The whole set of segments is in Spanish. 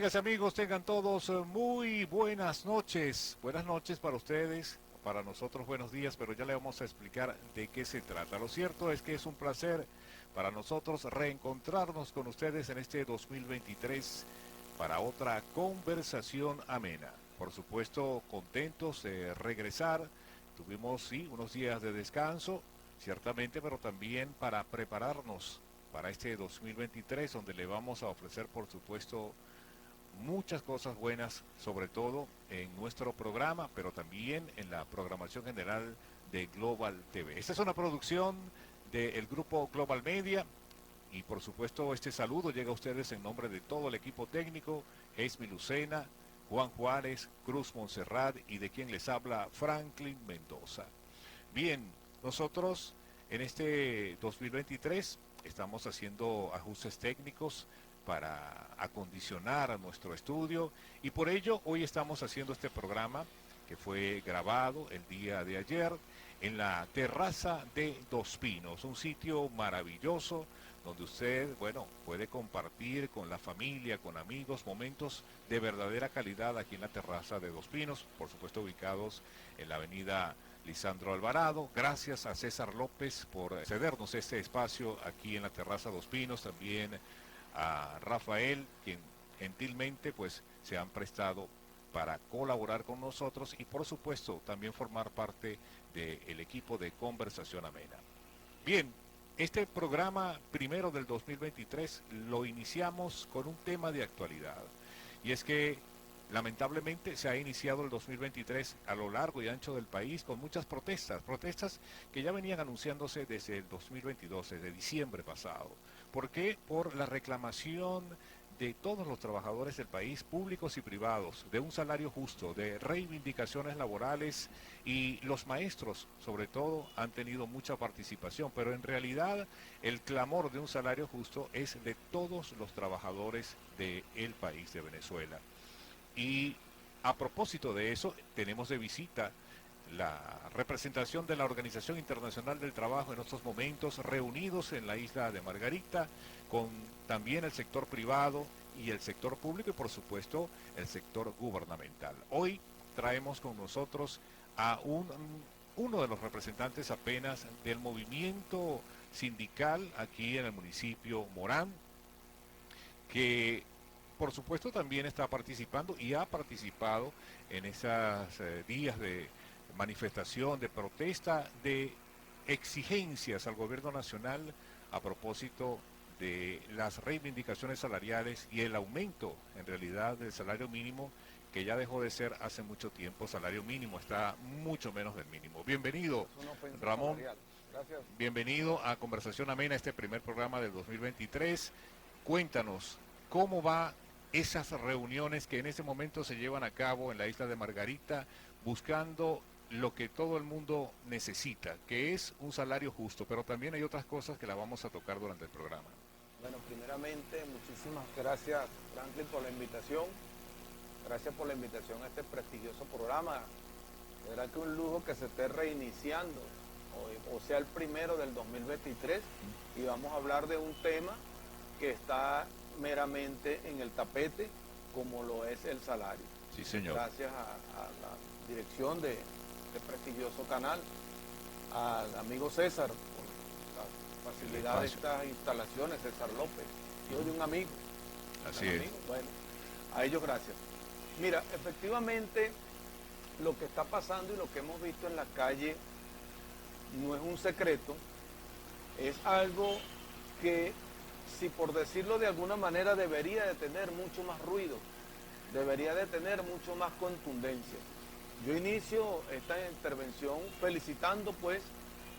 Amigas y amigos, tengan todos muy buenas noches. Buenas noches para ustedes, para nosotros buenos días, pero ya le vamos a explicar de qué se trata. Lo cierto es que es un placer para nosotros reencontrarnos con ustedes en este 2023 para otra conversación amena. Por supuesto, contentos de regresar. Tuvimos, sí, unos días de descanso, ciertamente, pero también para prepararnos para este 2023, donde le vamos a ofrecer, por supuesto, muchas cosas buenas, sobre todo en nuestro programa, pero también en la programación general de Global TV. Esta es una producción del grupo Global Media y por supuesto este saludo llega a ustedes en nombre de todo el equipo técnico, Esmi Lucena, Juan Juárez, Cruz Montserrat y de quien les habla Franklin Mendoza. Bien, nosotros en este 2023 estamos haciendo ajustes técnicos para acondicionar a nuestro estudio y por ello hoy estamos haciendo este programa que fue grabado el día de ayer en la terraza de Dos Pinos, un sitio maravilloso donde usted, bueno, puede compartir con la familia, con amigos, momentos de verdadera calidad aquí en la terraza de Dos Pinos, por supuesto ubicados en la avenida Lisandro Alvarado. Gracias a César López por cedernos este espacio aquí en la terraza Dos Pinos, también a Rafael, quien gentilmente pues se han prestado para colaborar con nosotros y por supuesto también formar parte del equipo de Conversación Amena. Bien, este programa primero del 2023 lo iniciamos con un tema de actualidad y es que lamentablemente se ha iniciado el 2023 a lo largo y ancho del país con muchas protestas que ya venían anunciándose desde el 2022, desde diciembre pasado. ¿Por qué? Por la reclamación de todos los trabajadores del país, públicos y privados, de un salario justo, de reivindicaciones laborales y los maestros, sobre todo, han tenido mucha participación, pero en realidad el clamor de un salario justo es de todos los trabajadores del país de Venezuela. Y a propósito de eso, tenemos de visita la representación de la Organización Internacional del Trabajo en estos momentos, reunidos en la isla de Margarita, con también el sector privado y el sector público y por supuesto el sector gubernamental. Hoy traemos con nosotros a uno de los representantes apenas del movimiento sindical aquí en el municipio Morán, que por supuesto también está participando y ha participado en esos días de manifestación, de protesta, de exigencias al gobierno nacional a propósito de las reivindicaciones salariales y el aumento en realidad del salario mínimo que ya dejó de ser hace mucho tiempo salario mínimo, está mucho menos del mínimo. Bienvenido, Ramón. Gracias. Bienvenido a Conversación Amena, este primer programa del 2023. Cuéntanos, ¿cómo va esas reuniones que en este momento se llevan a cabo en la isla de Margarita buscando lo que todo el mundo necesita, que es un salario justo, pero también hay otras cosas que la vamos a tocar durante el programa? Bueno, primeramente, muchísimas gracias, Franklin, por la invitación. Gracias por la invitación a este prestigioso programa. De verdad que un lujo que se esté reiniciando, o sea, el primero del 2023, y vamos a hablar de un tema que está meramente en el tapete, como lo es el salario. Sí, señor. Gracias a la dirección de este prestigioso canal, al amigo César, por la facilidad de estas instalaciones, César López, hijo de un amigo. Así es. Bueno, a ellos gracias. Mira, efectivamente, lo que está pasando y lo que hemos visto en la calle no es un secreto, es algo que, si por decirlo de alguna manera, debería de tener mucho más ruido, debería de tener mucho más contundencia. Yo inicio esta intervención felicitando pues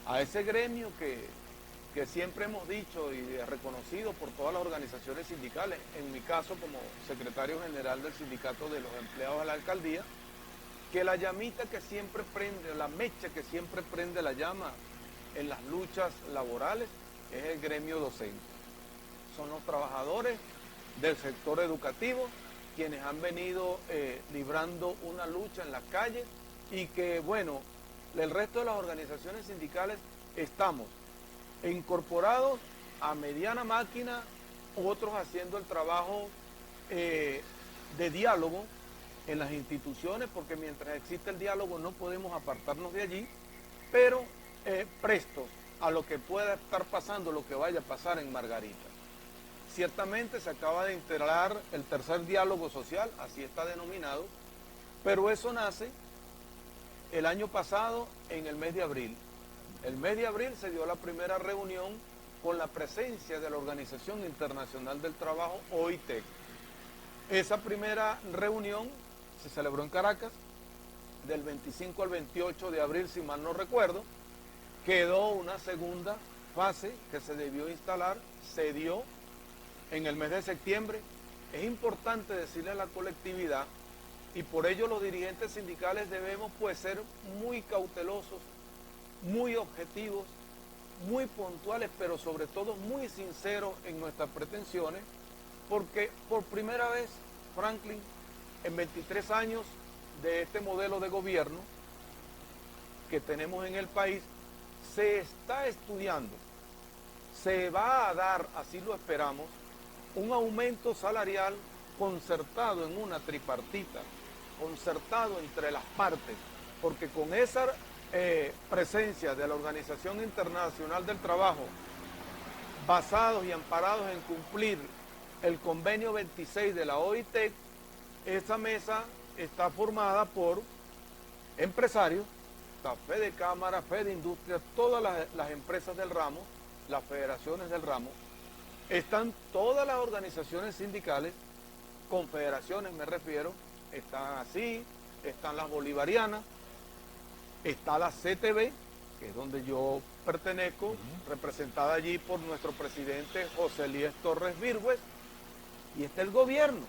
a ese gremio que siempre hemos dicho y reconocido por todas las organizaciones sindicales, en mi caso como secretario general del sindicato de los empleados de la alcaldía, que la llamita que siempre prende, la mecha que siempre prende la llama en las luchas laborales es el gremio docente. Son los trabajadores del sector educativo quienes han venido librando una lucha en las calles y que, bueno, el resto de las organizaciones sindicales estamos incorporados a mediana máquina, otros haciendo el trabajo de diálogo en las instituciones, porque mientras existe el diálogo no podemos apartarnos de allí, pero prestos a lo que pueda estar pasando, lo que vaya a pasar en Margarita. Ciertamente se acaba de integrar el tercer diálogo social, así está denominado, pero eso nace el año pasado en el mes de abril. El mes de abril se dio la primera reunión con la presencia de la Organización Internacional del Trabajo, OIT. Esa primera reunión se celebró en Caracas, del 25 al 28 de abril, si mal no recuerdo. Quedó una segunda fase que se debió instalar, se dio en el mes de septiembre. Es importante decirle a la colectividad, y por ello los dirigentes sindicales debemos pues ser muy cautelosos, muy objetivos, muy puntuales, pero sobre todo muy sinceros en nuestras pretensiones, porque por primera vez, Franklin, en 23 años de este modelo de gobierno que tenemos en el país, se está estudiando, se va a dar, así lo esperamos, un aumento salarial concertado en una tripartita, concertado entre las partes, porque con esa presencia de la Organización Internacional del Trabajo, basados y amparados en cumplir el convenio 26 de la OIT, esa mesa está formada por empresarios, está Fede Cámara, Fede Industria, todas las empresas del ramo, las federaciones del ramo, están todas las organizaciones sindicales, confederaciones me refiero, están así, están las bolivarianas, está la CTB, que es donde yo pertenezco, representada allí por nuestro presidente José Elías Torres Virgües, y está el gobierno.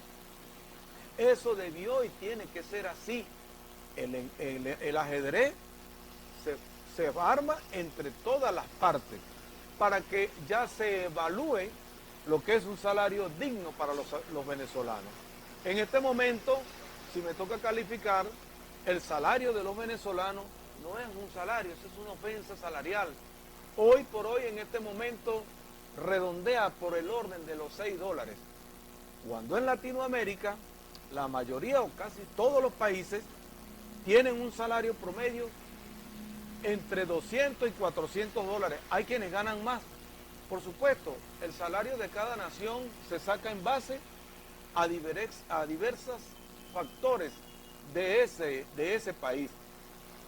Eso debió y tiene que ser así. El ajedrez se arma entre todas las partes para que ya se evalúe lo que es un salario digno para los venezolanos. En este momento, si me toca calificar, el salario de los venezolanos no es un salario, eso es una ofensa salarial. Hoy por hoy, en este momento, redondea por el orden de los $6. Cuando en Latinoamérica, la mayoría o casi todos los países tienen un salario promedio entre 200 y $400. Hay quienes ganan más. Por supuesto, el salario de cada nación se saca en base a diversos factores de ese país.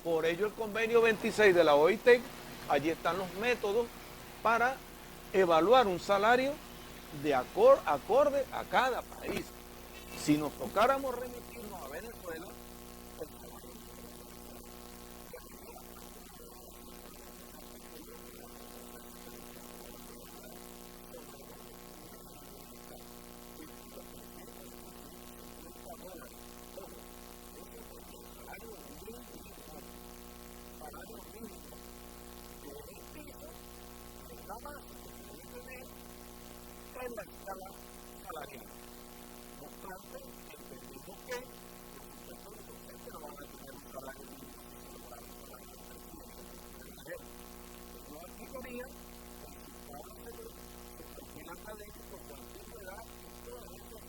Por ello el convenio 26 de la OIT, allí están los métodos para evaluar un salario de acorde a cada país. Si nos tocáramos remitirnos a Venezuela, en la escala salarial. No obstante, entendemos que los docentes no van a tener un salario mínimo. No aplicaría el académico con antigüedad y todos esos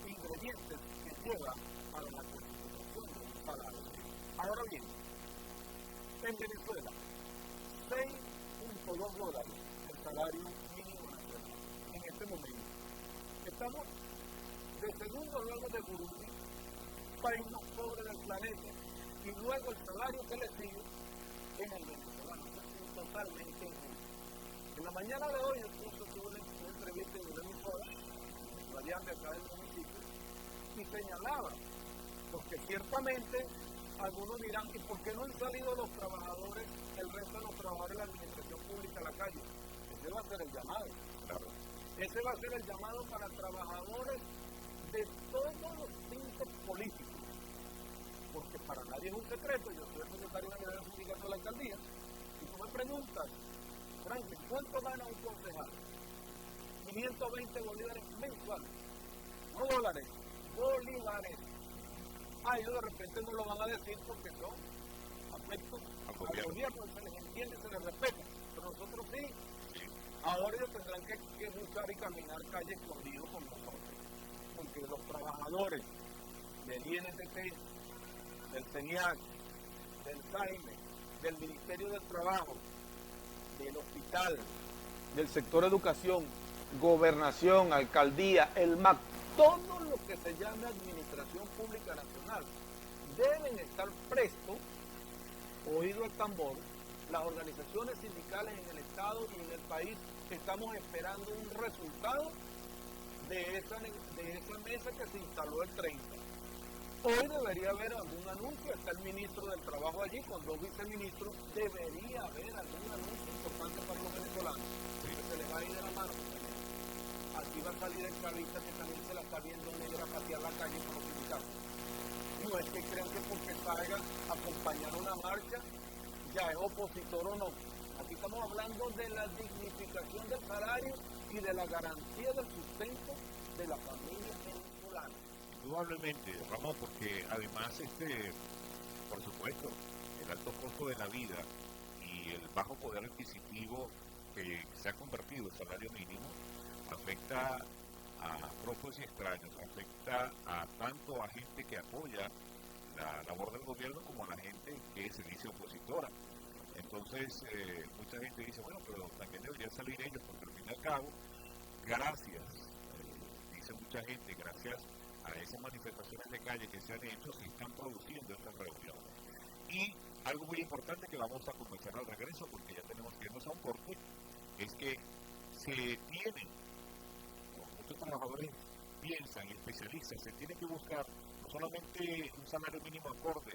ingredientes que llevan a la constitución de un salario. Ahora bien, en Venezuela, $6.2 el salario mínimo nacional en este momento. Estamos de segundo luego de Burundi, país más pobre del planeta, y luego el salario que le sigue es el venezolano. Es totalmente injusto. En la mañana de hoy, incluso tuve una entrevista en una emisora, radiante acá del municipio, y señalaba, porque ciertamente algunos dirán, ¿y por qué no han salido los trabajadores, el resto de los trabajadores de la administración pública a la calle? Ese va a ser el llamado. Claro. Ese va a ser el llamado para trabajadores de todos los tintes políticos. Porque para nadie es un secreto, yo soy el secretario general del sindicato de la alcaldía, y tú me preguntas, Franklin, ¿cuánto gana un concejal? 520 bolívares mensuales. No dólares, bolívares. Ellos de repente no lo van a decir porque son afectos al gobierno, se les entiende, se les respeta, pero nosotros sí. Ahora ellos tendrán que luchar y caminar calles escondidos con nosotros. que los trabajadores del INTT, del CENIAC, del SAIME, del Ministerio del Trabajo, del hospital, del sector educación, gobernación, alcaldía, el MAC, todo lo que se llame Administración Pública Nacional, deben estar prestos, oído el tambor. Las organizaciones sindicales en el Estado y en el país estamos esperando un resultado de esa mesa que se instaló el 30. Hoy debería haber algún anuncio, está el ministro del Trabajo allí con 2 viceministros, debería haber algún anuncio importante para los venezolanos, que se les va a ir de la mano. Aquí va a salir el chavista que también se la está viendo negra a patear la calle con los sindicatos. No es que crean que porque salgan a acompañar una marcha ya es opositor o no. Aquí estamos hablando de la dignificación del salario y de la garantía del sustento de la familia venezolana. Indudablemente, Ramón, porque además, por supuesto, el alto costo de la vida y el bajo poder adquisitivo que se ha convertido en salario mínimo afecta a prófugos y extraños, afecta a tanto a gente que apoya la labor del gobierno como a la gente que se dice opositora. Entonces, mucha gente dice, bueno, pero también deberían salir ellos, porque al fin y al cabo, gracias, dice mucha gente, gracias a esas manifestaciones de calle que se han hecho, se están produciendo estas reuniones. Y algo muy importante que vamos a conversar al regreso, porque ya tenemos que irnos a un corte, es que se tienen, muchos trabajadores piensan y especialistas, se tiene que buscar no solamente un salario mínimo acorde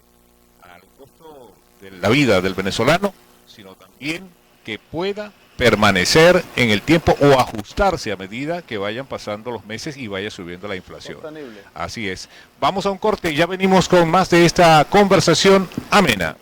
al costo de la vida del venezolano, sino también que pueda permanecer en el tiempo o ajustarse a medida que vayan pasando los meses y vaya subiendo la inflación. Sostenible. Así es. Vamos a un corte y ya venimos con más de esta conversación amena.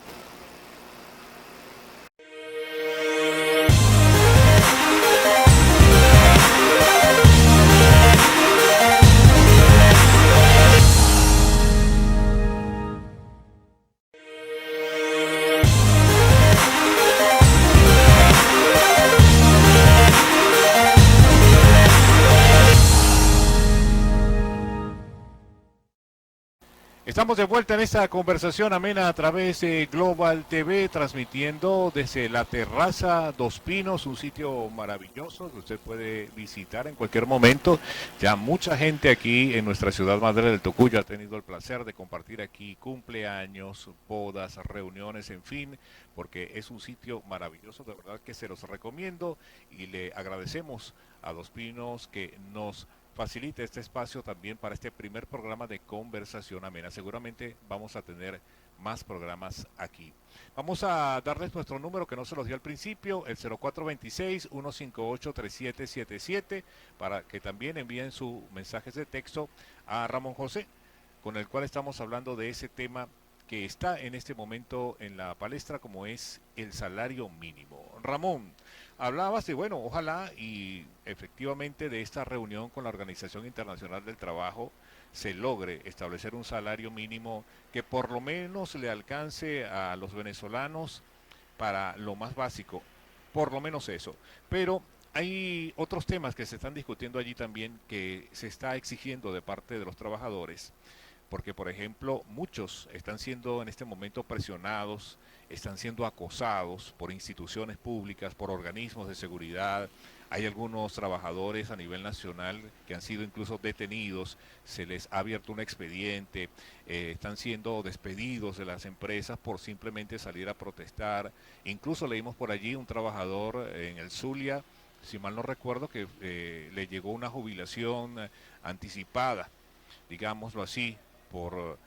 Estamos de vuelta en esta conversación amena a través de Global TV, transmitiendo desde la terraza Dos Pinos, un sitio maravilloso que usted puede visitar en cualquier momento. Ya mucha gente aquí en nuestra ciudad madre del Tocuyo ha tenido el placer de compartir aquí cumpleaños, bodas, reuniones, en fin, porque es un sitio maravilloso, de verdad que se los recomiendo y le agradecemos a Dos Pinos que nos facilite este espacio también para este primer programa de conversación amena. Seguramente vamos a tener más programas aquí. Vamos a darles nuestro número que no se los di al principio, el 0426-158-3777, para que también envíen sus mensajes de texto a Ramón José, con el cual estamos hablando de ese tema que está en este momento en la palestra, como es el salario mínimo. Ramón, hablabas de, bueno, ojalá y efectivamente de esta reunión con la Organización Internacional del Trabajo se logre establecer un salario mínimo que por lo menos le alcance a los venezolanos para lo más básico, por lo menos eso. Pero hay otros temas que se están discutiendo allí también que se está exigiendo de parte de los trabajadores, porque por ejemplo muchos están siendo en este momento presionados, están siendo acosados por instituciones públicas, por organismos de seguridad. Hay algunos trabajadores a nivel nacional que han sido incluso detenidos, se les ha abierto un expediente, están siendo despedidos de las empresas por simplemente salir a protestar. Incluso leímos por allí un trabajador en el Zulia, si mal no recuerdo, que le llegó una jubilación anticipada, digámoslo así, por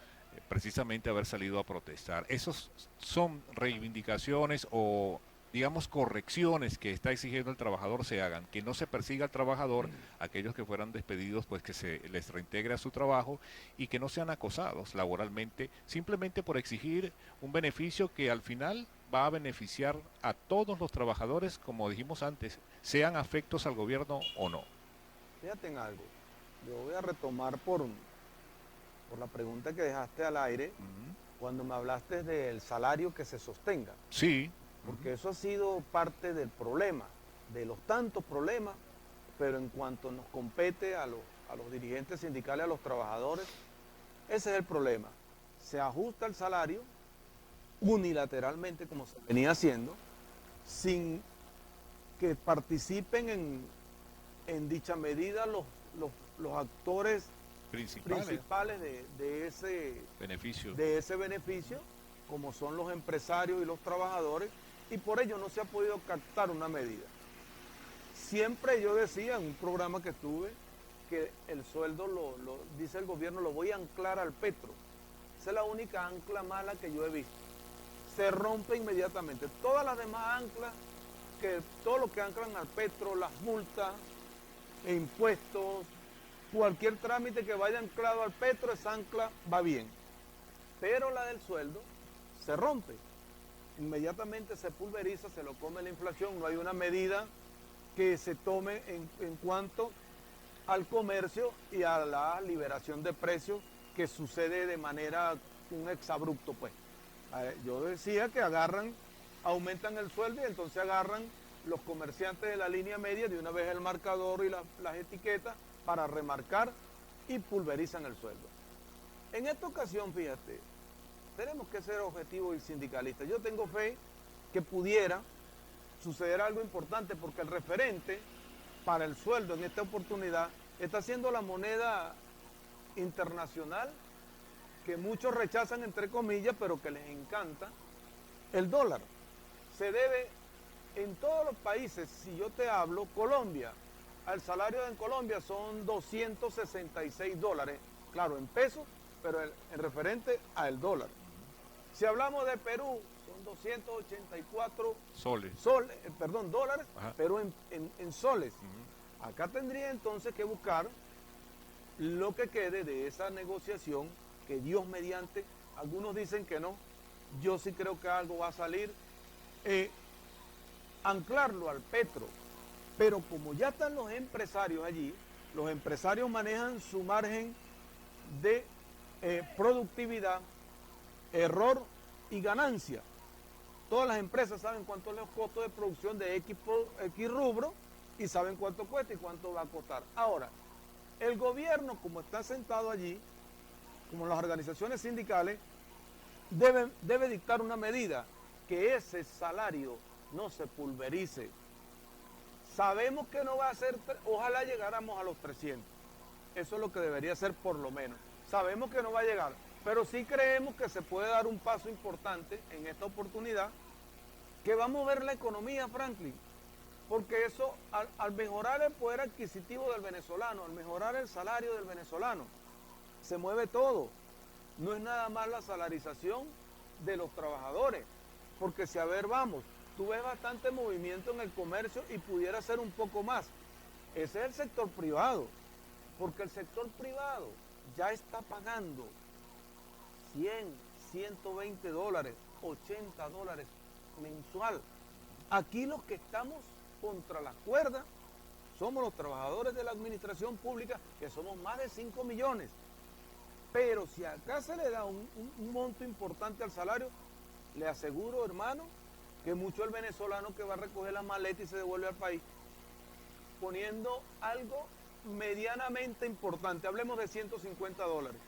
precisamente haber salido a protestar. Esos son reivindicaciones o, digamos, correcciones que está exigiendo el trabajador se hagan, que no se persiga al trabajador, aquellos que fueran despedidos, pues que se les reintegre a su trabajo y que no sean acosados laboralmente, simplemente por exigir un beneficio que al final va a beneficiar a todos los trabajadores, como dijimos antes, sean afectos al gobierno o no. Fíjate en algo, yo voy a retomar por la pregunta que dejaste al aire, cuando me hablaste del salario que se sostenga. Sí. Porque eso ha sido parte del problema, de los tantos problemas, pero en cuanto nos compete a los a los dirigentes sindicales, a los trabajadores. Ese es el problema. Se ajusta el salario unilateralmente como se venía haciendo, sin que participen en dicha medida los actores principales beneficio. de ese beneficio, como son los empresarios y los trabajadores, y por ello no se ha podido captar una medida. Siempre yo decía en un programa que estuve que el sueldo, dice el gobierno, lo voy a anclar al petro. Esa es la única ancla mala que yo he visto. Se rompe inmediatamente. Todas las demás anclas, todo lo que anclan al petro, las multas, impuestos, cualquier trámite que vaya anclado al petro, esa ancla va bien. Pero la del sueldo se rompe. Inmediatamente se pulveriza, se lo come la inflación, no hay una medida que se tome en cuanto al comercio y a la liberación de precios que sucede de manera, un exabrupto, pues. Yo decía que aumentan el sueldo y entonces agarran los comerciantes de la línea media de una vez el marcador y las etiquetas para remarcar y pulverizan el sueldo. En esta ocasión, fíjate, tenemos que ser objetivos y sindicalistas. Yo tengo fe que pudiera suceder algo importante porque el referente para el sueldo en esta oportunidad está siendo la moneda internacional que muchos rechazan entre comillas, pero que les encanta, el dólar. Se debe en todos los países, si yo te hablo, Colombia, el salario en Colombia son 266 dólares, claro, en pesos, pero en referente al dólar. Si hablamos de Perú, son 284 dólares, Ajá. pero en soles. Acá tendría entonces que buscar lo que quede de esa negociación, que Dios mediante, algunos dicen que no, yo sí creo que algo va a salir, anclarlo al petro, pero como ya están los empresarios allí, los empresarios manejan su margen de productividad, error y ganancia. Todas las empresas saben cuánto es los costos de producción de X rubro y saben cuánto cuesta y cuánto va a costar. Ahora, el gobierno, como está sentado allí, como las organizaciones sindicales, debe dictar una medida, que ese salario no se pulverice. Sabemos que no va a ser, ojalá llegáramos a los 300. Eso es lo que debería ser por lo menos. Sabemos que no va a llegar, pero sí creemos que se puede dar un paso importante en esta oportunidad, que va a mover la economía, Franklin. Porque eso, al mejorar el poder adquisitivo del venezolano, al mejorar el salario del venezolano, se mueve todo. No es nada más la salarización de los trabajadores, porque si a ver vamos, tú ves bastante movimiento en el comercio y pudiera ser un poco más. Ese es el sector privado, porque el sector privado ya está pagando 100, 120 dólares, 80 dólares mensual. Aquí los que estamos contra las cuerdas somos los trabajadores de la administración pública, que somos más de 5 millones. Pero si acá se le da un monto importante al salario, le aseguro, hermano, que mucho el venezolano que va a recoger la maleta y se devuelve al país, poniendo algo medianamente importante, hablemos de 150 dólares.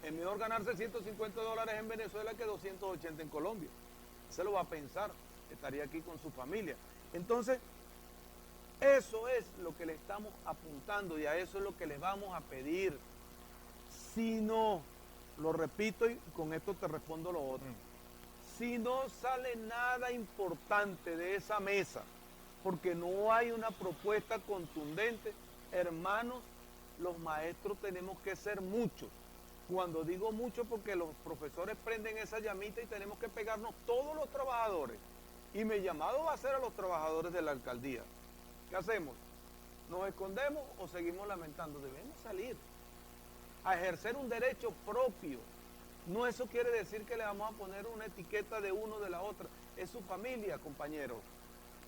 Es mejor ganarse 150 dólares en Venezuela que 280 en Colombia. Se lo va a pensar, estaría aquí con su familia. Entonces, eso es lo que le estamos apuntando y a eso es lo que le vamos a pedir. Si no, lo repito y con esto te respondo lo otro. Si no sale nada importante de esa mesa, porque no hay una propuesta contundente, hermanos, los maestros tenemos que ser muchos. Cuando digo mucho, porque los profesores prenden esa llamita y tenemos que pegarnos todos los trabajadores. Y mi llamado va a ser a los trabajadores de la alcaldía. ¿Qué hacemos? ¿Nos escondemos o seguimos lamentando? Debemos salir a ejercer un derecho propio. No, eso quiere decir que le vamos a poner una etiqueta de uno de la otra. Es su familia, compañeros.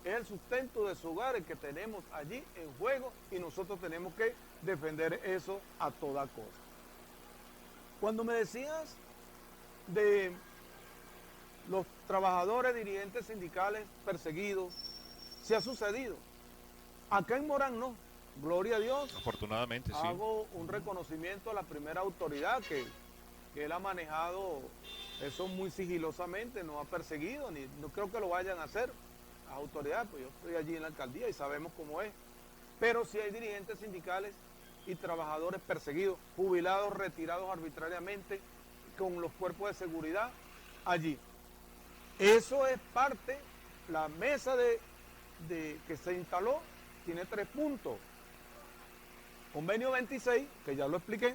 Es el sustento de su hogar el que tenemos allí en juego y nosotros tenemos que defender eso a toda costa. Cuando me decías de los trabajadores, dirigentes sindicales perseguidos, se ha sucedido. Acá en Morán no. gloria a Dios, Afortunadamente, sí. hago un reconocimiento a la primera autoridad que él ha manejado eso muy sigilosamente, no ha perseguido, ni no creo que lo vayan a hacer las autoridades, pues yo estoy allí en la alcaldía y sabemos cómo es. Pero sí hay dirigentes sindicales y trabajadores perseguidos, jubilados, retirados arbitrariamente, con los cuerpos de seguridad allí. Eso es parte, la mesa que se instaló tiene 3 puntos. Convenio 26, que ya lo expliqué,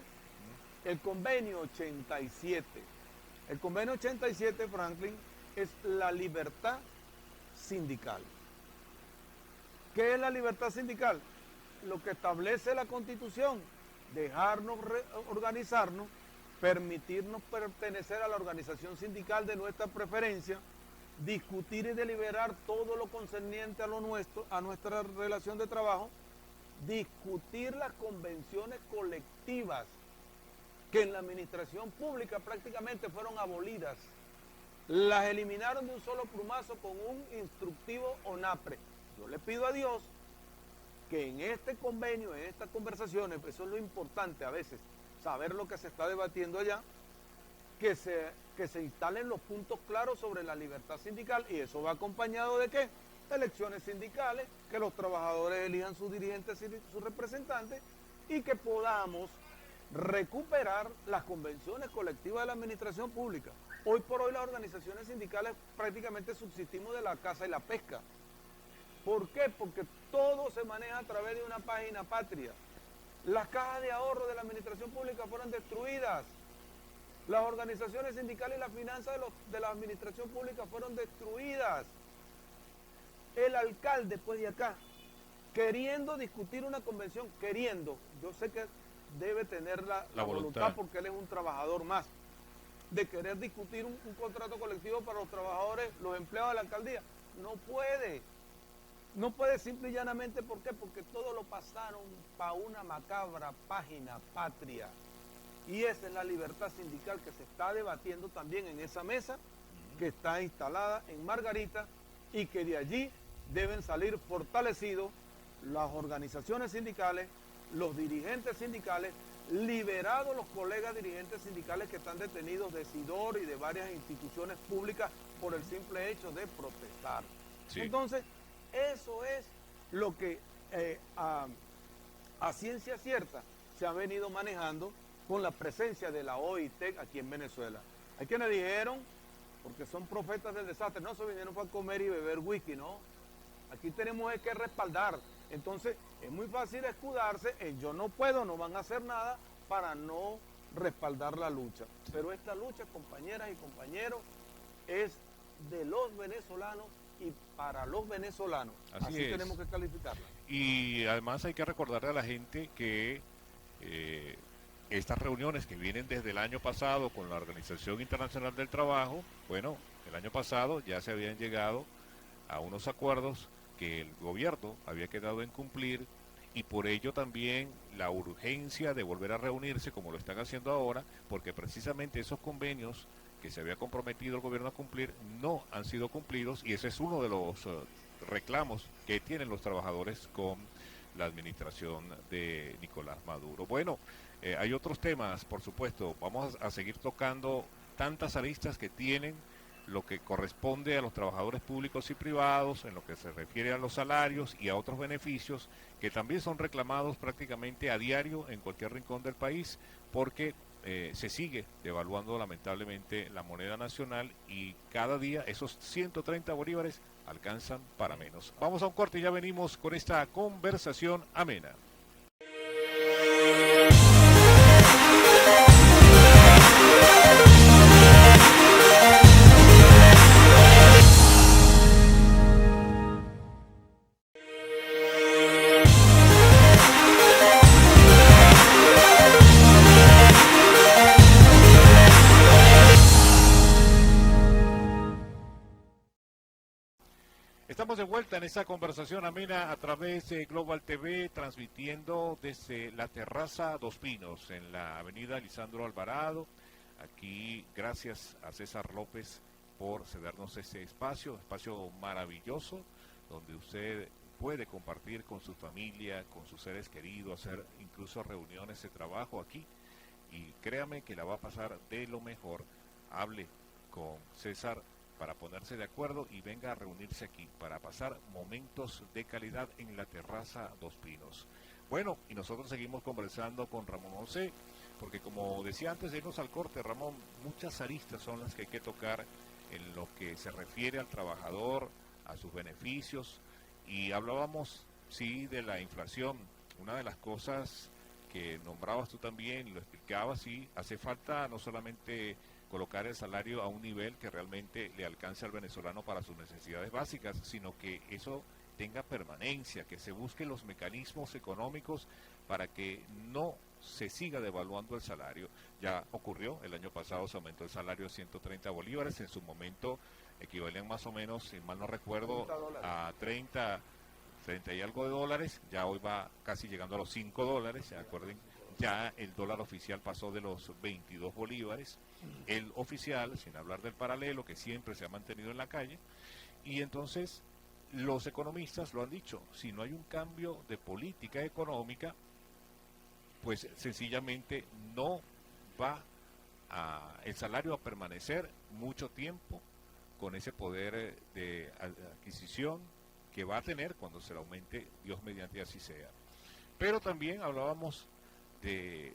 el convenio 87. El convenio 87, Franklin, es la libertad sindical. ¿Qué es la libertad sindical? Lo que establece la Constitución, dejarnos organizarnos, permitirnos pertenecer a la organización sindical de nuestra preferencia, discutir y deliberar todo lo concerniente a lo nuestro, a nuestra relación de trabajo, discutir las convenciones colectivas que en la administración pública prácticamente fueron abolidas. Las eliminaron de un solo plumazo con un instructivo ONAPRE. Yo le pido a Dios que en este convenio, en estas conversaciones, eso es lo importante a veces, saber lo que se está debatiendo allá, que se instalen los puntos claros sobre la libertad sindical, y eso va acompañado de ¿qué? Elecciones sindicales, que los trabajadores elijan sus dirigentes y sus representantes, y que podamos recuperar las convenciones colectivas de la administración pública. Hoy por hoy las organizaciones sindicales prácticamente subsistimos de la caza y la pesca. ¿Por qué? Porque todo se maneja a través de una página patria. Las cajas de ahorro de la administración pública fueron destruidas. Las organizaciones sindicales y las finanzas de la administración pública fueron destruidas. El alcalde, pues de acá, queriendo discutir una convención, yo sé que debe tener la voluntad porque él es un trabajador más, de querer discutir un contrato colectivo para los trabajadores, los empleados de la alcaldía. No puede. No puede simple y llanamente, ¿por qué? Porque todo lo pasaron para una macabra página patria. Y esa es la libertad sindical que se está debatiendo también en esa mesa que está instalada en Margarita, y que de allí deben salir fortalecidos las organizaciones sindicales, los dirigentes sindicales, liberados los colegas dirigentes sindicales que están detenidos de SIDOR y de varias instituciones públicas por el simple hecho de protestar. Sí. Entonces, eso es lo que a ciencia cierta se ha venido manejando con la presencia de la OIT aquí en Venezuela. Hay quienes dijeron, porque son profetas del desastre, no se vinieron para comer y beber whisky, no. Aquí tenemos que respaldar. Entonces, es muy fácil escudarse en yo no puedo, no van a hacer nada para no respaldar la lucha. Pero esta lucha, compañeras y compañeros, es de los venezolanos y para los venezolanos. Así tenemos que calificarla. Y además hay que recordarle a la gente que estas reuniones que vienen desde el año pasado con la Organización Internacional del Trabajo, bueno, el año pasado ya se habían llegado a unos acuerdos que el gobierno había quedado en cumplir, y por ello también la urgencia de volver a reunirse como lo están haciendo ahora, porque precisamente esos convenios que se había comprometido el gobierno a cumplir no han sido cumplidos, y ese es uno de los reclamos que tienen los trabajadores con la administración de Nicolás Maduro. Bueno, hay otros temas, por supuesto, vamos a seguir tocando tantas aristas que tienen lo que corresponde a los trabajadores públicos y privados, en lo que se refiere a los salarios y a otros beneficios que también son reclamados prácticamente a diario en cualquier rincón del país, porque se sigue devaluando lamentablemente la moneda nacional, y cada día esos 130 bolívares alcanzan para menos. Vamos a un corte y ya venimos con esta conversación amena. Estamos de vuelta en esta conversación amena a través de Global TV, transmitiendo desde la terraza Dos Pinos, en la avenida Lisandro Alvarado. Aquí, gracias a César López por cedernos este espacio maravilloso, donde usted puede compartir con su familia, con sus seres queridos, hacer incluso reuniones de trabajo aquí. Y créame que la va a pasar de lo mejor. Hable con César para ponerse de acuerdo y venga a reunirse aquí para pasar momentos de calidad en la terraza Dos Pinos. Bueno, y nosotros seguimos conversando con Ramón José, porque como decía antes de irnos al corte, Ramón, muchas aristas son las que hay que tocar en lo que se refiere al trabajador, a sus beneficios, y hablábamos, sí, de la inflación. Una de las cosas que nombrabas tú también, lo explicabas, sí, hace falta no solamente colocar el salario a un nivel que realmente le alcance al venezolano para sus necesidades básicas, sino que eso tenga permanencia, que se busquen los mecanismos económicos para que no se siga devaluando el salario. Ya ocurrió, el año pasado se aumentó el salario a 130 bolívares, en su momento equivalían más o menos, si mal no recuerdo, a 30 y algo de dólares, ya hoy va casi llegando a los 5 dólares, ¿se acuerden? Ya el dólar oficial pasó de los 22 bolívares, el oficial, sin hablar del paralelo, que siempre se ha mantenido en la calle, y entonces los economistas lo han dicho, si no hay un cambio de política económica, pues sencillamente no va el salario a permanecer mucho tiempo con ese poder de adquisición que va a tener cuando se le aumente, Dios mediante así sea. Pero también hablábamos de,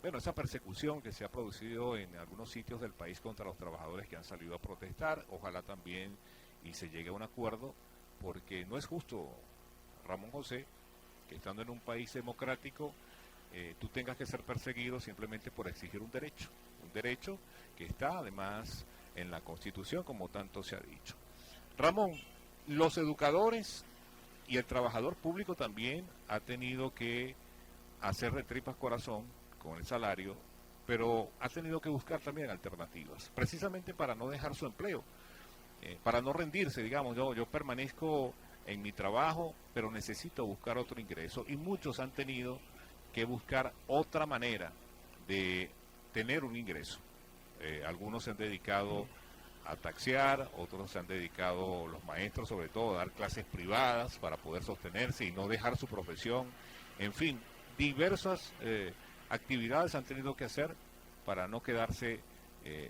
bueno, esa persecución que se ha producido en algunos sitios del país contra los trabajadores que han salido a protestar. Ojalá también y se llegue a un acuerdo, porque no es justo, Ramón José, que estando en un país democrático, tú tengas que ser perseguido simplemente por exigir un derecho que está además en la Constitución, como tanto se ha dicho. Ramón, los educadores y el trabajador público también ha tenido que hacer de tripas corazón con el salario, pero ha tenido que buscar también alternativas, precisamente para no dejar su empleo, para no rendirse, digamos, yo permanezco en mi trabajo, pero necesito buscar otro ingreso, y muchos han tenido que buscar otra manera de tener un ingreso. Algunos se han dedicado a taxiar, otros se han dedicado, los maestros sobre todo, a dar clases privadas para poder sostenerse y no dejar su profesión. En fin, diversas actividades han tenido que hacer para no quedarse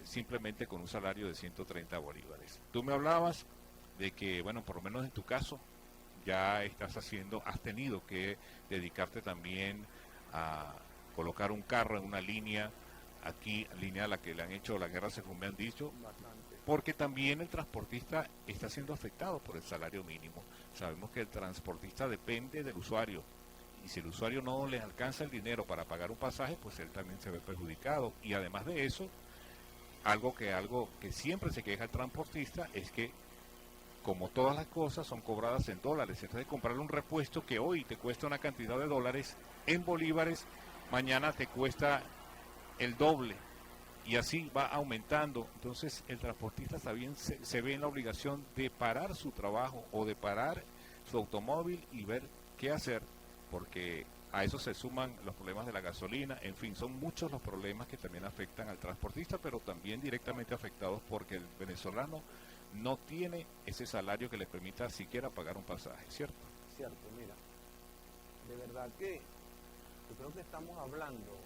simplemente con un salario de 130 bolívares. Tú me hablabas de que, bueno, por lo menos en tu caso, ya has tenido que dedicarte también a colocar un carro en una línea, aquí, línea a la que le han hecho la guerra, según me han dicho, porque también el transportista está siendo afectado por el salario mínimo. Sabemos que el transportista depende del usuario, y si el usuario no le alcanza el dinero para pagar un pasaje, pues él también se ve perjudicado. Y además de eso, algo que siempre se queja el transportista es que, como todas las cosas, son cobradas en dólares. Entonces, comprar un repuesto que hoy te cuesta una cantidad de dólares en bolívares, mañana te cuesta el doble, y así va aumentando. Entonces, el transportista también se ve en la obligación de parar su trabajo o de parar su automóvil y ver qué hacer, porque a eso se suman los problemas de la gasolina. En fin, son muchos los problemas que también afectan al transportista, pero también directamente afectados porque el venezolano no tiene ese salario que le permita siquiera pagar un pasaje, ¿cierto? Cierto, mira, de verdad que yo creo que estamos hablando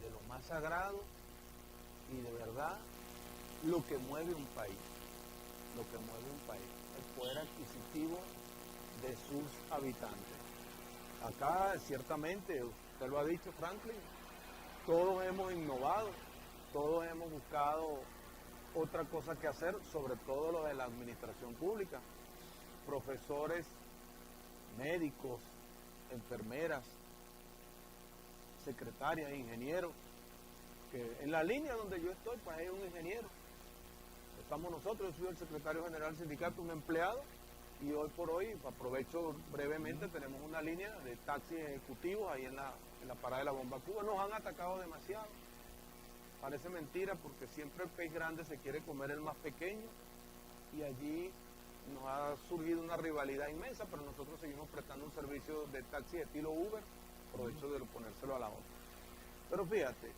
de lo más sagrado y de verdad lo que mueve un país, el poder adquisitivo de sus habitantes. Acá, ciertamente, usted lo ha dicho, Franklin, todos hemos innovado, todos hemos buscado otra cosa que hacer, sobre todo lo de la administración pública. Profesores, médicos, enfermeras, secretarias, ingenieros, que en la línea donde yo estoy, pues hay un ingeniero. Estamos nosotros, yo soy el secretario general del sindicato, un empleado, y hoy por hoy, aprovecho brevemente, tenemos una línea de taxis ejecutivos ahí en la parada de la Bomba Cuba. Nos han atacado demasiado. Parece mentira, porque siempre el pez grande se quiere comer el más pequeño, y allí nos ha surgido una rivalidad inmensa, pero nosotros seguimos prestando un servicio de taxi de estilo Uber, aprovecho de ponérselo a la otra. Pero fíjate,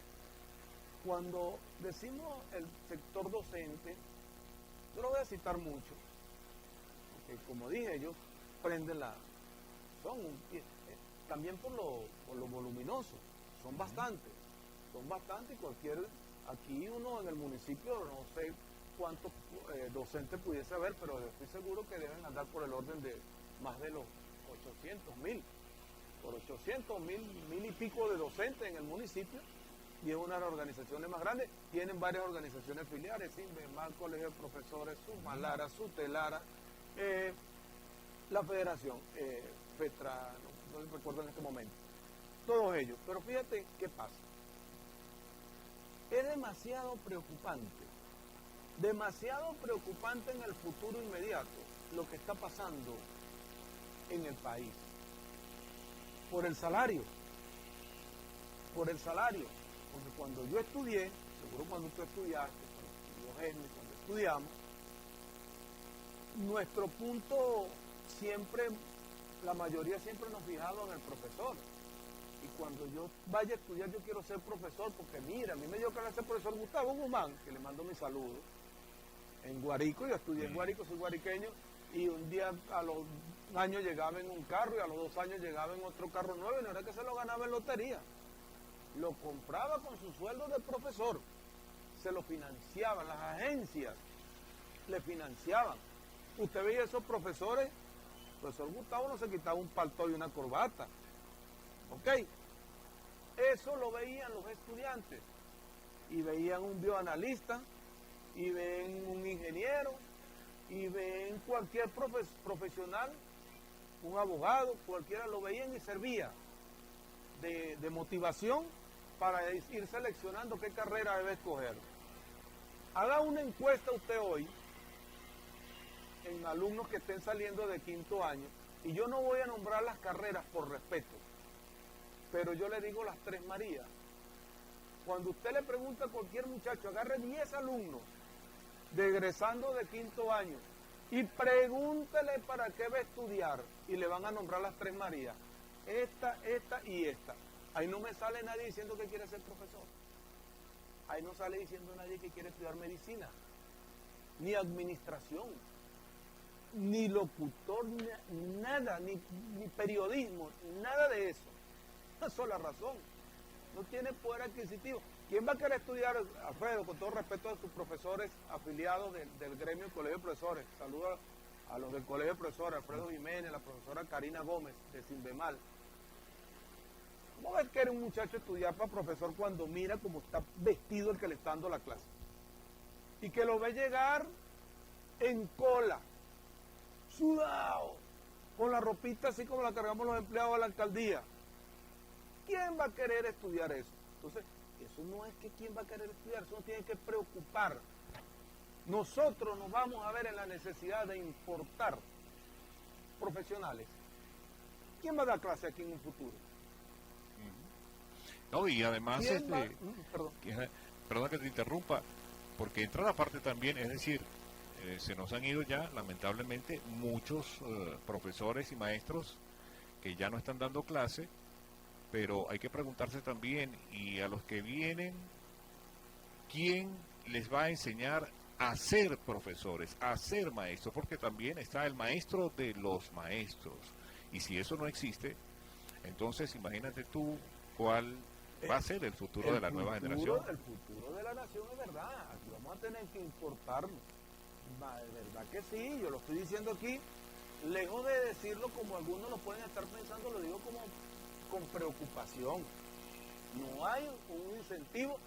cuando decimos el sector docente, yo lo voy a citar mucho, porque como dije, ellos prenden la... también por lo voluminoso, son bastantes y cualquier... Aquí uno en el municipio, no sé cuántos docentes pudiese haber, pero estoy seguro que deben andar por el orden de más de los 800.000. Por 800.000 y pico de docentes en el municipio, y es una de las organizaciones más grandes. Tienen varias organizaciones filiales, Sinvemal, Colegio de Profesores, Sumalara, Sutelara, la Federación, FETRA, no recuerdo en este momento, todos ellos. Pero fíjate qué pasa. Es demasiado preocupante en el futuro inmediato lo que está pasando en el país. Por el salario. Porque cuando yo estudié, seguro cuando tú estudiaste, cuando estudiamos, nuestro punto siempre, la mayoría siempre nos fijaba en el profesor. Y cuando yo vaya a estudiar, yo quiero ser profesor, porque mira, a mí me dio clase el profesor Gustavo Guzmán, que le mando mi saludo, en Guárico. Yo estudié en Guárico, soy guariqueño, y un día a los años llegaba en un carro, y a los 2 años llegaba en otro carro nuevo, y no era que se lo ganaba en lotería. Lo compraba con su sueldo de profesor, se lo financiaban, las agencias le financiaban. Usted veía esos profesores, el profesor Gustavo no se quitaba un palto y una corbata. ¿Ok? Eso lo veían los estudiantes, y veían un bioanalista, y ven un ingeniero, y ven cualquier profesional, un abogado, cualquiera lo veían y servía de motivación para ir seleccionando qué carrera debe escoger. Haga una encuesta usted hoy en alumnos que estén saliendo de 5º año, y yo no voy a nombrar las carreras por respeto, pero yo le digo las 3 Marías. Cuando usted le pregunta a cualquier muchacho, agarre 10 alumnos de egresando de 5º año y pregúntele para qué va a estudiar, y le van a nombrar las 3 Marías, esta y esta. Ahí no me sale nadie diciendo que quiere ser profesor. Ahí no sale diciendo nadie que quiere estudiar medicina, ni administración, ni locutor, nada, ni periodismo, nada de eso. Una sola razón: no tiene poder adquisitivo. ¿Quién va a querer estudiar, Alfredo, con todo respeto a sus profesores afiliados del gremio del Colegio de Profesores? Saludos a los del Colegio de Profesores, Alfredo Jiménez, la profesora Karina Gómez, de Sinvemal. ¿Cómo va a querer un muchacho estudiar para profesor cuando mira cómo está vestido el que le está dando la clase? Y que lo ve llegar en cola, sudado, con la ropita así como la cargamos los empleados de la alcaldía. ¿Quién va a querer estudiar eso? Entonces, eso no es que quién va a querer estudiar, eso nos tiene que preocupar. Nosotros nos vamos a ver en la necesidad de importar profesionales. ¿Quién va a dar clase aquí en un futuro? No, y además, Perdón. perdón que te interrumpa, porque entra la parte también, es decir, se nos han ido ya, lamentablemente, muchos profesores y maestros que ya no están dando clase, pero hay que preguntarse también, y a los que vienen, ¿quién les va a enseñar a ser profesores, a ser maestros? Porque también está el maestro de los maestros, y si eso no existe, entonces imagínate tú cuál va a ser el futuro de la nueva generación. El futuro de la nación es verdad. Aquí vamos a tener que importar. De verdad que sí, yo lo estoy diciendo aquí, lejos de decirlo como algunos lo pueden estar pensando, lo digo como con preocupación. No hay un incentivo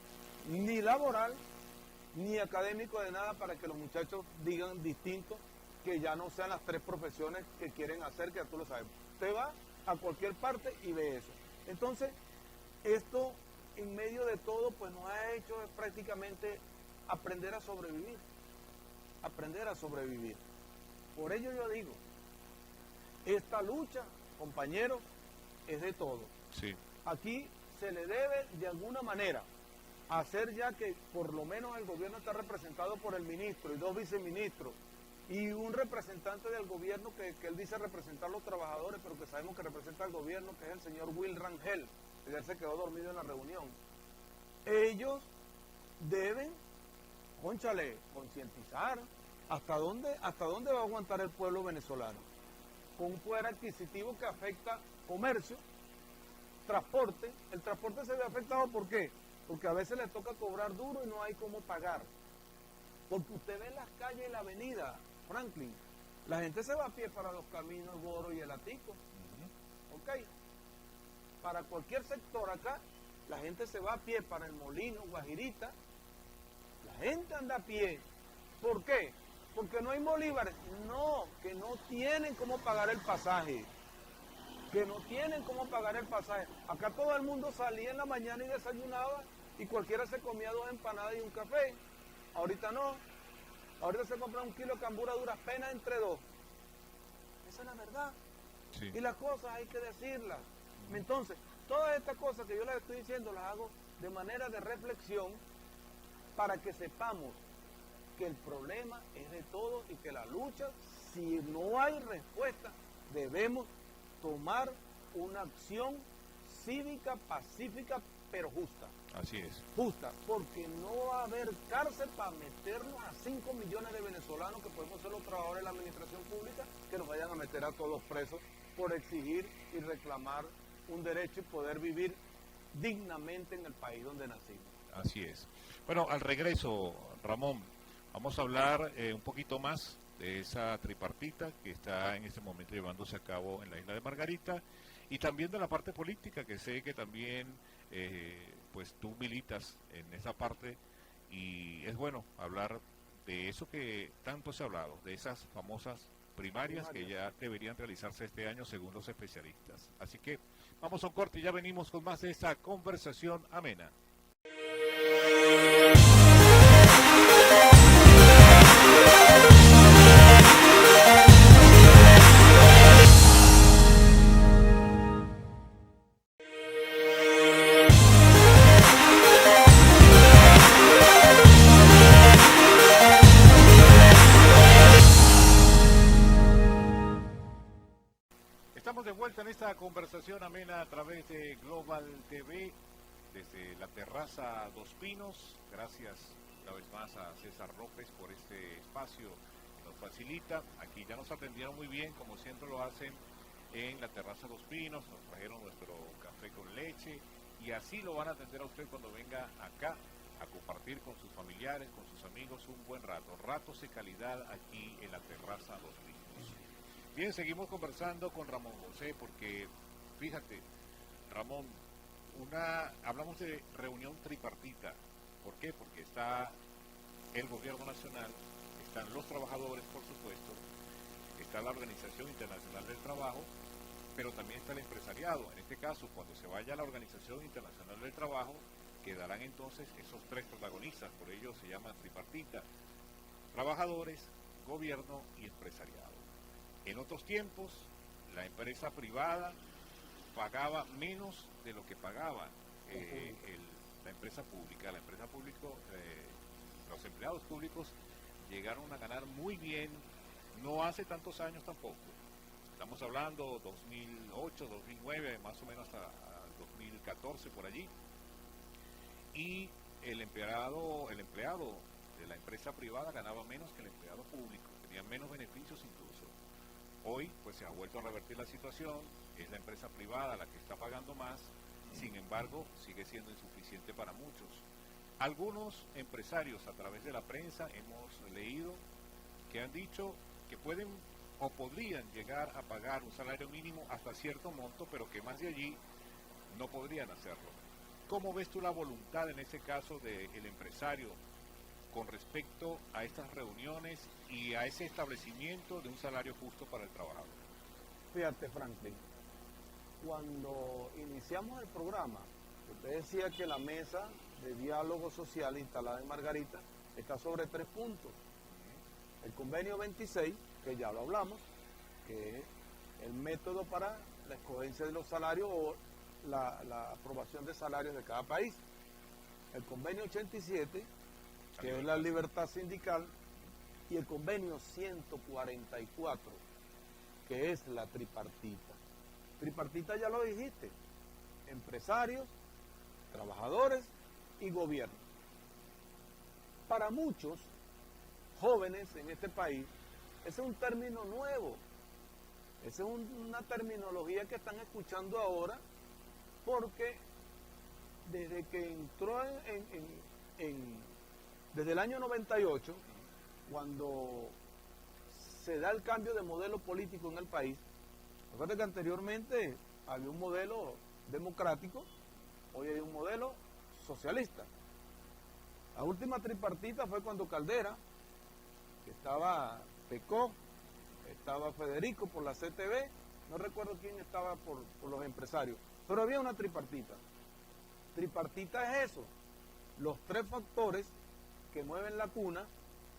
ni laboral ni académico de nada para que los muchachos digan distinto, que ya no sean las 3 profesiones que quieren hacer, que ya tú lo sabes. Usted va a cualquier parte y ve eso. Entonces, esto en medio de todo pues nos ha hecho prácticamente aprender a sobrevivir. Por ello yo digo, esta lucha, compañeros, es de todo. Sí. Aquí se le debe de alguna manera hacer, ya que por lo menos el gobierno está representado por el ministro y 2 viceministros y un representante del gobierno que él dice representar a los trabajadores, pero que sabemos que representa al gobierno, que es el señor Will Rangel, que él se quedó dormido en la reunión. Ellos deben, cónchale, concientizar hasta dónde va a aguantar el pueblo venezolano. con un poder adquisitivo que afecta comercio, transporte. El transporte se ve afectado, ¿por qué? Porque a veces le toca cobrar duro y no hay cómo pagar. Porque usted ve las calles y la avenida, Franklin, la gente se va a pie para los caminos, el Goro y el Atico. ¿Ok? Para cualquier sector acá, la gente se va a pie para el Molino, Guajirita. La gente anda a pie. ¿Por qué? Porque no hay bolívares. No, que no tienen cómo pagar el pasaje. Que no tienen cómo pagar el pasaje. Acá todo el mundo salía en la mañana y desayunaba y cualquiera se comía 2 empanadas y un café. Ahorita no. Ahorita se compra un kilo de cambura duras penas entre 2. Esa es la verdad. Sí. Y las cosas hay que decirlas. Entonces, todas estas cosas que yo les estoy diciendo las hago de manera de reflexión para que sepamos que el problema es de todos y que la lucha, si no hay respuesta, debemos tomar una acción cívica, pacífica, pero justa. Así es. Justa, porque no va a haber cárcel para meternos a 5 millones de venezolanos que podemos ser los trabajadores de la administración pública, que nos vayan a meter a todos presos por exigir y reclamar un derecho y poder vivir dignamente en el país donde nacimos. Así es. Bueno, al regreso, Ramón, vamos a hablar un poquito más de esa tripartita que está en este momento llevándose a cabo en la isla de Margarita y también de la parte política, que sé que también pues tú militas en esa parte y es bueno hablar de eso que tanto se ha hablado, de esas famosas primarias que ya deberían realizarse este año según los especialistas. Así que vamos a un corte y ya venimos con más de esta conversación amena. Estamos de vuelta en esta conversación amena a través de Global TV, desde la terraza Dos Pinos. Gracias una vez más a César López por este espacio que nos facilita. Aquí ya nos atendieron muy bien, como siempre lo hacen en la terraza Dos Pinos. Nos trajeron nuestro café con leche y así lo van a atender a usted cuando venga acá a compartir con sus familiares, con sus amigos un buen rato. Ratos de calidad aquí en la terraza Dos Pinos. Bien, seguimos conversando con Ramón José porque, fíjate, Ramón, hablamos de reunión tripartita. ¿Por qué? Porque está el gobierno nacional, están los trabajadores, por supuesto, está la Organización Internacional del Trabajo, pero también está el empresariado. En este caso, cuando se vaya a la Organización Internacional del Trabajo, quedarán entonces esos 3 protagonistas, por ello se llama tripartita: trabajadores, gobierno y empresariado. En otros tiempos, la empresa privada pagaba menos de lo que pagaba la empresa pública. La empresa pública, los empleados públicos llegaron a ganar muy bien, no hace tantos años tampoco. Estamos hablando 2008, 2009, más o menos hasta 2014 por allí. Y el empleado de la empresa privada ganaba menos que el empleado público, tenían menos beneficios incluso. Hoy pues se ha vuelto a revertir la situación, es la empresa privada la que está pagando más, sin embargo sigue siendo insuficiente para muchos. Algunos empresarios a través de la prensa hemos leído que han dicho que pueden o podrían llegar a pagar un salario mínimo hasta cierto monto, pero que más de allí no podrían hacerlo. ¿Cómo ves tú la voluntad en ese caso del empresario con respecto a estas reuniones y a ese establecimiento de un salario justo para el trabajador? Fíjate, Franklin, cuando iniciamos el programa, usted decía que la mesa de diálogo social instalada en Margarita está sobre 3 puntos. El convenio 26, que ya lo hablamos, que es el método para la escogencia de los salarios o la aprobación de salarios de cada país. El convenio 87, que es la libertad sindical, y el convenio 144, que es la tripartita. Tripartita ya lo dijiste, empresarios, trabajadores y gobierno. Para muchos jóvenes en este país, ese es un término nuevo. Esa es una terminología que están escuchando ahora porque desde que entró desde el año 98, cuando se da el cambio de modelo político en el país, recuerda que anteriormente había un modelo democrático, hoy hay un modelo socialista. La última tripartita fue cuando Caldera, que estaba Pecó, estaba Federico por la CTV, no recuerdo quién estaba por los empresarios, pero había una tripartita. Tripartita es eso, los tres factores que mueven la cuna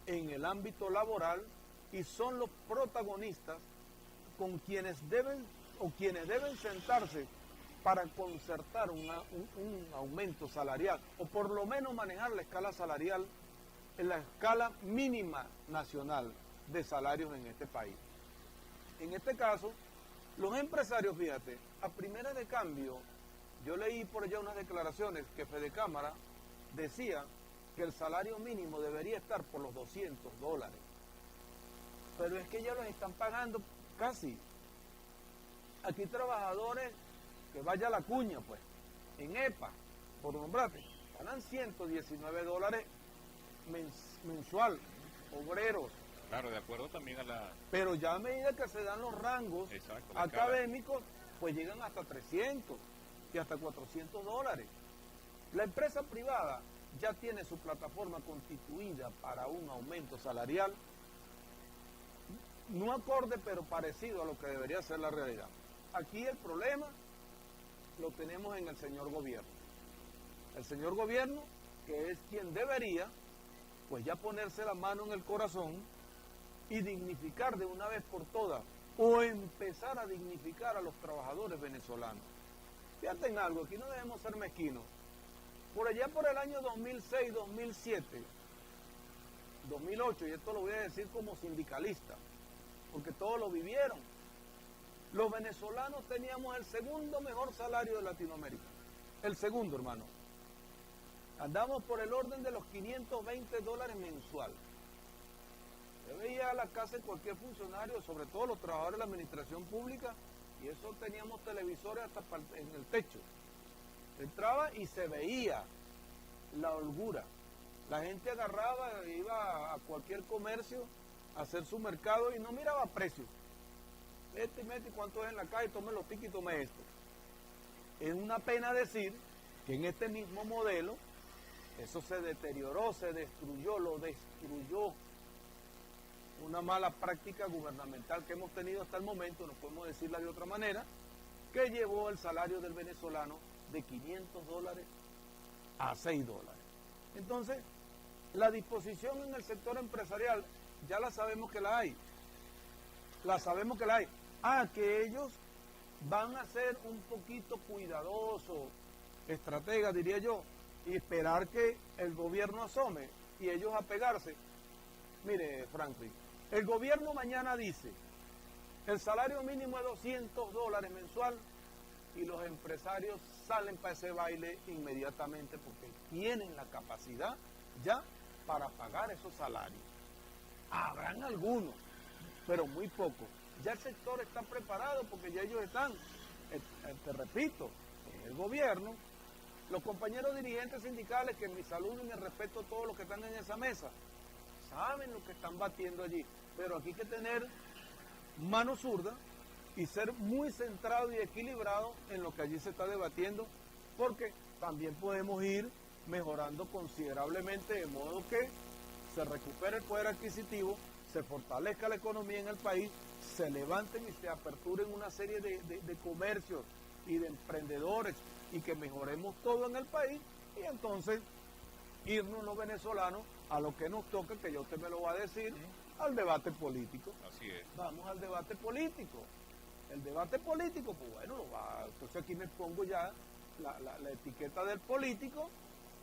en el ámbito laboral y son los protagonistas con quienes deben sentarse para concertar un aumento salarial o por lo menos manejar la escala salarial en la escala mínima nacional de salarios en este país. En este caso, los empresarios, fíjate, a primera de cambio, yo leí por allá unas declaraciones que Fedecámara decía que el salario mínimo debería estar por los $200. Pero es que ya los están pagando casi. Aquí trabajadores, que vaya la cuña, pues, en EPA, por nombrarte, ganan $119 mensual, obreros. Claro, de acuerdo también a la... Pero ya a medida que se dan los rangos académicos, pues llegan hasta 300 y hasta $400. La empresa privada ya tiene su plataforma constituida para un aumento salarial, no acorde, pero parecido a lo que debería ser la realidad. Aquí el problema lo tenemos en el señor gobierno. El señor gobierno, que es quien debería, pues ya ponerse la mano en el corazón y dignificar de una vez por todas, o empezar a dignificar a los trabajadores venezolanos. Fíjate en algo, aquí no debemos ser mezquinos. Por allá por el año 2006, 2007, 2008, y esto lo voy a decir como sindicalista, porque todos lo vivieron, los venezolanos teníamos el segundo mejor salario de Latinoamérica. El segundo, hermano. Andamos por el orden de los $520 mensual. Yo veía a la casa de cualquier funcionario, sobre todo los trabajadores de la administración pública, y eso teníamos televisores hasta en el techo. Entraba y se veía la holgura. La gente agarraba, iba a cualquier comercio a hacer su mercado y no miraba precios. Mete, ¿cuánto es en la calle? Tome los tickets y tome esto. Es una pena decir que en este mismo modelo eso se deterioró, se destruyó, lo destruyó. Una mala práctica gubernamental que hemos tenido hasta el momento, no podemos decirla de otra manera, que llevó el salario del venezolano de $500 a $6. Entonces, la disposición en el sector empresarial, ya la sabemos que la hay. La sabemos que la hay. Que ellos van a ser un poquito cuidadosos, estrategas, diría yo, y esperar que el gobierno asome y ellos apegarse. Mire, Franklin, el gobierno mañana dice, el salario mínimo es $200 mensual y los empresarios salen para ese baile inmediatamente porque tienen la capacidad ya para pagar esos salarios. Habrán algunos, pero muy pocos. Ya el sector está preparado porque ya ellos están, te repito, el gobierno, los compañeros dirigentes sindicales, que mi saludo y mi respeto a todos los que están en esa mesa, saben lo que están batiendo allí, pero aquí hay que tener mano zurda y ser muy centrado y equilibrado en lo que allí se está debatiendo, porque también podemos ir mejorando considerablemente de modo que se recupere el poder adquisitivo, se fortalezca la economía en el país, se levanten y se aperturen una serie de comercios y de emprendedores y que mejoremos todo en el país y entonces irnos los venezolanos a lo que nos toca, que ya usted me lo va a decir, al debate político. Así es. Vamos al debate político. El debate político, pues bueno, entonces aquí me pongo ya la etiqueta del político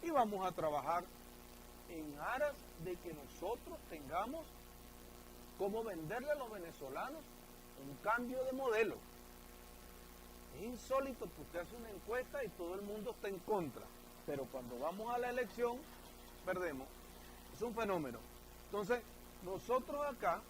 y vamos a trabajar en aras de que nosotros tengamos cómo venderle a los venezolanos un cambio de modelo. Es insólito que usted hace una encuesta y todo el mundo está en contra, pero cuando vamos a la elección, perdemos. Es un fenómeno. Entonces, nosotros acá,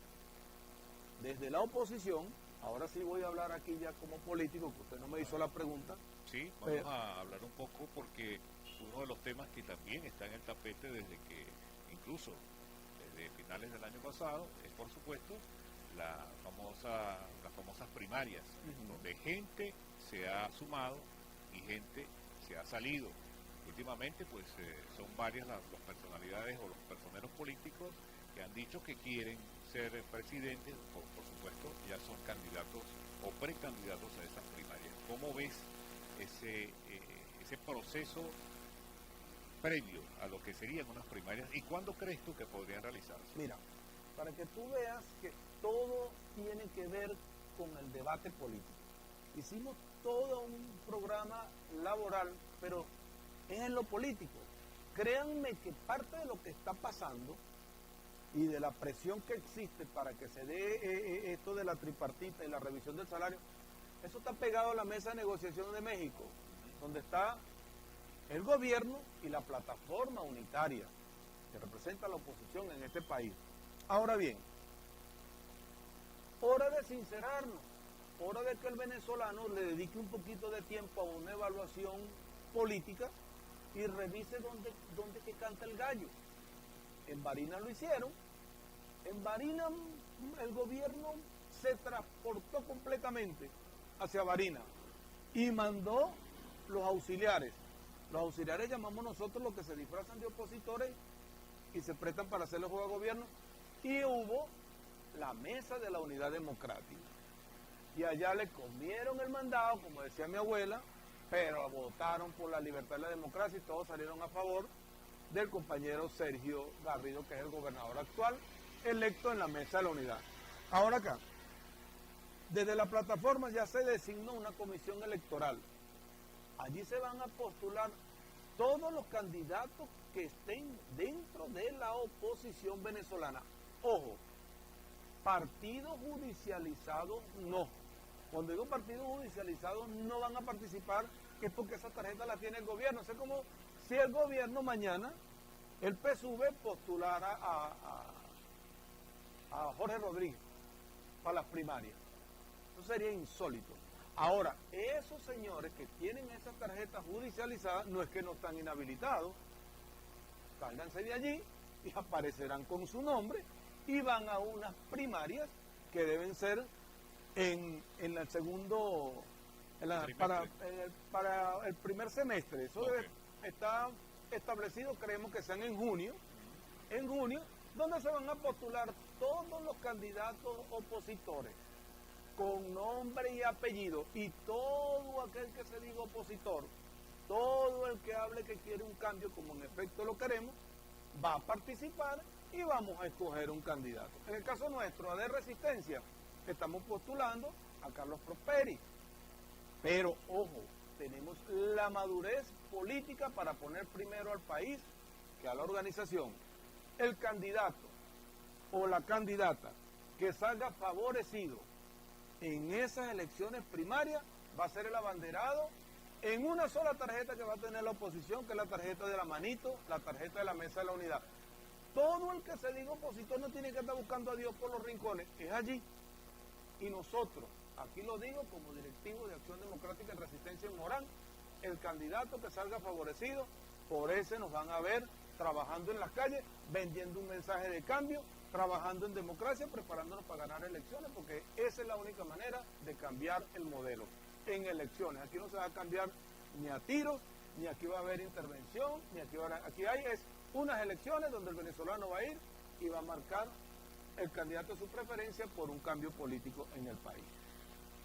desde la oposición, Ahora sí voy a hablar aquí ya como político, que usted no me hizo la pregunta. Sí, vamos a hablar un poco porque uno de los temas que también está en el tapete desde que, incluso desde finales del año pasado, es por supuesto las famosas primarias, donde gente se ha sumado y gente se ha salido. Últimamente, pues son varias las personalidades o los personeros políticos que han dicho que quieren ser presidentes, o por supuesto ya son candidatos o precandidatos a esas primarias. ¿Cómo ves ese proceso previo a lo que serían unas primarias y cuándo crees tú que podrían realizarse? Mira, para que tú veas que todo tiene que ver con el debate político. Hicimos todo un programa laboral, pero es en lo político. Créanme que parte de lo que está pasando y de la presión que existe para que se dé esto de la tripartita y la revisión del salario, eso está pegado a la mesa de negociación de México, donde está el gobierno y la plataforma unitaria que representa a la oposición en este país. Ahora bien, hora de sincerarnos, hora de que el venezolano le dedique un poquito de tiempo a una evaluación política y revise dónde que canta el gallo. En Barinas lo hicieron, en Barinas el gobierno se transportó completamente hacia Barinas y mandó los auxiliares. Los auxiliares llamamos nosotros los que se disfrazan de opositores y se prestan para hacerle juego al gobierno. Y hubo la mesa de la unidad democrática. Y allá le comieron el mandado, como decía mi abuela, pero votaron por la libertad y la democracia y todos salieron a favor del compañero Sergio Garrido, que es el gobernador actual, electo en la mesa de la unidad. Ahora acá, desde la plataforma ya se designó una comisión electoral. Allí se van a postular todos los candidatos que estén dentro de la oposición venezolana. Ojo, partidos judicializados no. Cuando digo partidos judicializados no van a participar, que es porque esa tarjeta la tiene el gobierno. O sea, como si el gobierno mañana, el PSUV postulara a Jorge Rodríguez para las primarias. Eso sería insólito. Ahora, esos señores que tienen esa tarjeta judicializada no es que no están inhabilitados. Sálganse de allí y aparecerán con su nombre y van a unas primarias que deben ser en el segundo, para el primer semestre. Eso está establecido, creemos que sean en junio, donde se van a postular todos los candidatos opositores con nombre y apellido, y todo aquel que se diga opositor, todo el que hable que quiere un cambio, como en efecto lo queremos, va a participar y vamos a escoger un candidato. En el caso nuestro, AD Resistencia, estamos postulando a Carlos Prosperi, pero ojo, tenemos la madurez política para poner primero al país que a la organización. El candidato o la candidata que salga favorecido en esas elecciones primarias va a ser el abanderado en una sola tarjeta que va a tener la oposición, que es la tarjeta de la manito, la tarjeta de la mesa de la unidad. Todo el que se diga opositor no tiene que estar buscando a Dios por los rincones, es allí. Y nosotros, aquí lo digo como directivo de Acción Democrática en Resistencia en Morán, el candidato que salga favorecido, por ese nos van a ver trabajando en las calles, vendiendo un mensaje de cambio, trabajando en democracia, preparándonos para ganar elecciones, porque esa es la única manera de cambiar el modelo en elecciones. Aquí no se va a cambiar ni a tiros, ni aquí va a haber intervención, ni aquí va a haber, aquí hay unas elecciones donde el venezolano va a ir y va a marcar el candidato de su preferencia por un cambio político en el país.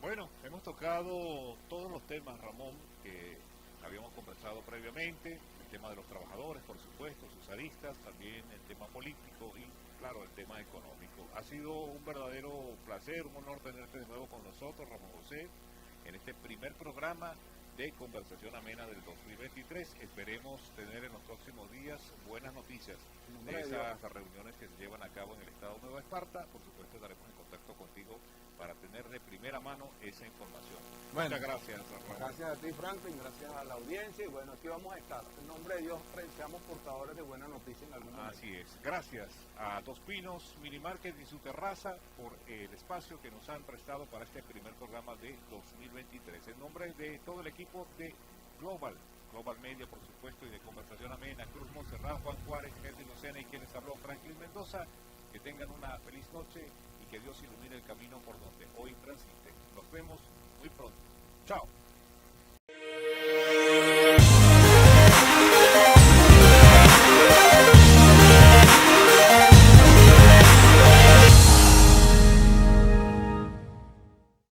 Bueno, hemos tocado todos los temas, Ramón, que habíamos conversado previamente, el tema de los trabajadores, por supuesto, sus aristas, también el tema político y, claro, el tema económico. Ha sido un verdadero placer, un honor tenerte de nuevo con nosotros, Ramón José, en este primer programa de Conversación Amena del 2023. Esperemos tener en los próximos días buenas noticias de esas reuniones que se llevan a cabo en el estado Nueva Esparta. Por supuesto, estaremos en contacto contigo para tener de primera mano esa información. Bueno, muchas gracias, Rafael. gracias a ti, Franklin, gracias a la audiencia y bueno, aquí vamos a estar. En nombre de Dios, seamos portadores de buena noticia en algún momento. Así es. Gracias a Dos Pinos Mini Market y su terraza por el espacio que nos han prestado para este primer programa de 2023. En nombre de todo el equipo de Global Media, por supuesto, y de Conversación Amena, Cruz Monserrat, Juan Juárez, Henry Lucena y quienes habló Franklin Mendoza, que tengan una feliz noche y que Dios ilumine el camino por donde hoy transiten. Nos vemos muy pronto. Chao.